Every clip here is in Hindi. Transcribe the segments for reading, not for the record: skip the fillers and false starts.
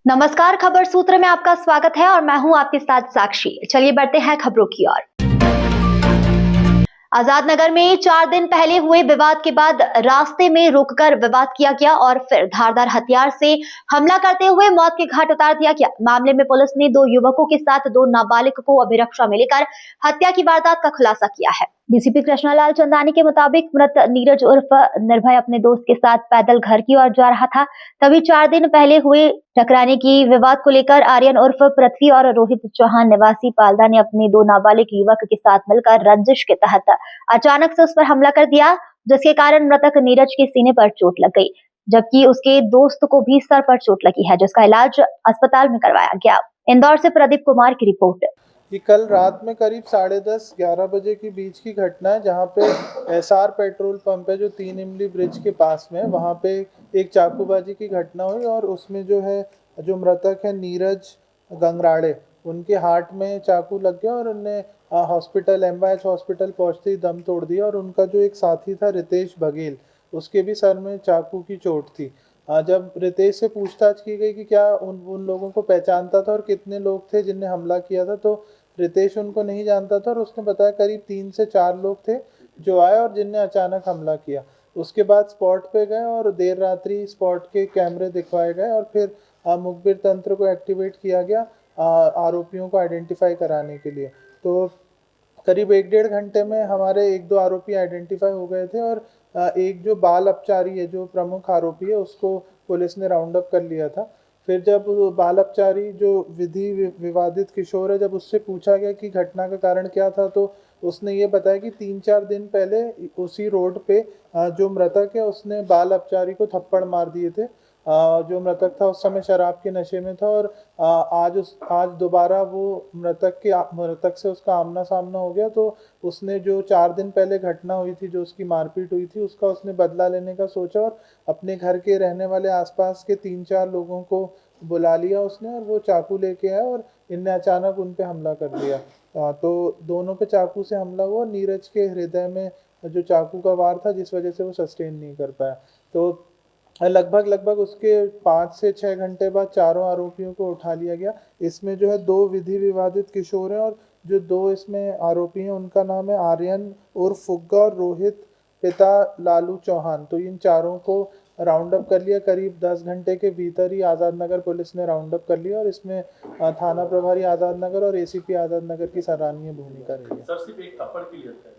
नमस्कार, खबर सूत्र में आपका स्वागत है और मैं हूं आपके साथ साक्षी। चलिए बढ़ते हैं खबरों की ओर। आजाद नगर में 4 दिन पहले हुए विवाद के बाद रास्ते में रोककर विवाद किया गया और फिर धारदार हथियार से हमला करते हुए मौत के घाट उतार दिया गया। मामले में पुलिस ने 2 युवकों के साथ 2 नाबालिग को अभिरक्षा में लेकर हत्या की वारदात का खुलासा किया है। डीसीपी कृष्णालाल चंदानी के मुताबिक मृत नीरज उर्फ निर्भय अपने दोस्त के साथ पैदल घर की ओर जा रहा था। तभी 4 दिन पहले हुए टकराने की विवाद को लेकर आर्यन उर्फ पृथ्वी और रोहित चौहान निवासी पालदा ने अपने 2 नाबालिग युवक के साथ मिलकर रंजिश के तहत अचानक से उस पर हमला कर दिया, जिसके कारण मृतक नीरज के सीने पर चोट लग गई, जबकि उसके दोस्त को भी सर पर चोट लगी है, जिसका इलाज अस्पताल में करवाया गया। इंदौर से प्रदीप कुमार की रिपोर्ट। ये कल रात में करीब 10:30-11 बजे के बीच की घटना है, जहाँ पे एसआर पेट्रोल पंप है जो 3 इमली ब्रिज के पास में है। वहाँ पे एक चाकूबाजी की घटना हुई और उसमें जो मृतक है नीरज गंगराड़े, उनके हार्ट में चाकू लग गया और उन्हें हॉस्पिटल एमवाईएच हॉस्पिटल पहुँचते ही दम तोड़ दिया। और उनका जो एक साथी था रितेश बघेल, उसके भी सर में चाकू की चोट थी। जब रितेश से पूछताछ की गई कि क्या उन लोगों को पहचानता था और कितने लोग थे जिनने हमला किया था, तो रितेश उनको नहीं जानता था और उसने बताया करीब 3 से 4 लोग थे जो आए और जिनने अचानक हमला किया। उसके बाद स्पॉट पे गए और देर रात्रि स्पॉट के कैमरे दिखवाए गए और फिर मुखबिर तंत्र को एक्टिवेट किया गया आरोपियों को आइडेंटिफाई कराने के लिए। तो करीब 1-1.5 घंटे में हमारे 1-2 आरोपी आइडेंटिफाई हो गए थे और एक जो बाल अपचारी है, जो प्रमुख आरोपी है, उसको पुलिस ने राउंड अप कर लिया था। फिर जब बाल अपचारी जो विधि विवादित किशोर है, जब उससे पूछा गया कि घटना का कारण क्या था, तो उसने ये बताया कि 3-4 दिन पहले उसी रोड पे जो मृतक है उसने बाल अपचारी को थप्पड़ मार दिए थे। जो मृतक था उस समय शराब के नशे में था और आज दोबारा वो मृतक से उसका आमना सामना हो गया। तो उसने जो 4 दिन पहले घटना हुई थी, जो उसकी मारपीट हुई थी, उसका उसने बदला लेने का सोचा और अपने घर के रहने वाले आसपास के 3-4 लोगों को बुला लिया उसने और वो चाकू लेके आया और इनने अचानक उन पे हमला कर दिया। तो दोनों पे चाकू से हमला हुआ। नीरज के हृदय में जो चाकू का वार था, जिस वजह से वो सस्टेन नहीं कर पाया। तो लगभग उसके 5 से 6 घंटे बाद चारों आरोपियों को उठा लिया गया। इसमें जो है 2 विधि विवादित किशोर हैं और जो 2 इसमें आरोपी हैं उनका नाम है आर्यन उर्फ फुग्गा और रोहित पिता लालू चौहान। तो इन चारों को राउंड अप कर लिया। करीब 10 घंटे के भीतर ही आज़ाद नगर पुलिस ने राउंड अप कर लिया और इसमें थाना प्रभारी आज़ाद नगर और एसीपी आज़ाद नगर की सराहनीय भूमिका रही है। सर, सिर्फ एक थप्पड़ के लिए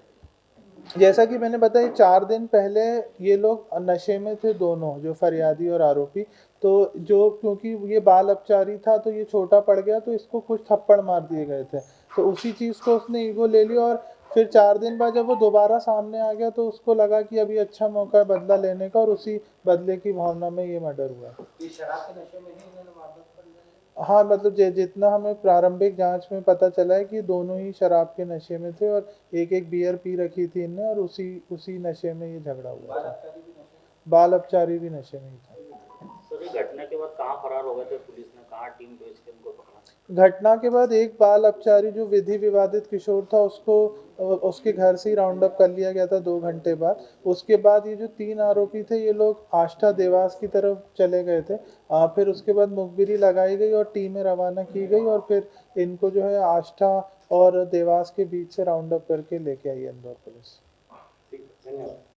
जैसा कि मैंने बताया, 4 दिन पहले ये लोग नशे में थे, दोनों जो फरियादी और आरोपी। तो जो क्योंकि ये बाल अपचारी था तो ये छोटा पड़ गया, तो इसको कुछ थप्पड़ मार दिए गए थे। तो उसी चीज़ को उसने ईगो ले लिया और फिर 4 दिन बाद जब वो दोबारा सामने आ गया तो उसको लगा कि अभी अच्छा मौका है बदला लेने का और उसी बदले की भावना में ये मर्डर हुआ। ये शराब के नशे में ही इन्होंने वारदात कर दी? हाँ, मतलब जितना हमें प्रारंभिक जांच में पता चला है कि दोनों ही शराब के नशे में थे और एक बियर पी रखी थी इनने और उसी नशे में ये झगड़ा हुआ था। बाल अपचारी भी नशे में ही था। सर, ये घटना के बाद कहाँ फरार हो गए थे? पुलिस ने कहाँ टीम भेज के उनको पकड़ा? घटना के बाद एक बाल अपचारी जो विधि विवादित किशोर था उसको उसके घर से ही राउंड अप कर लिया गया था 2 घंटे बाद। उसके बाद ये जो 3 आरोपी थे ये लोग आष्टा देवास की तरफ चले गए थे। फिर उसके बाद मुखबिरी लगाई गई और टीमें रवाना की गई और फिर इनको जो है आष्टा और देवास के बीच से राउंड अप करके लेके आई इंदौर पुलिस। ठीक है, धन्यवाद।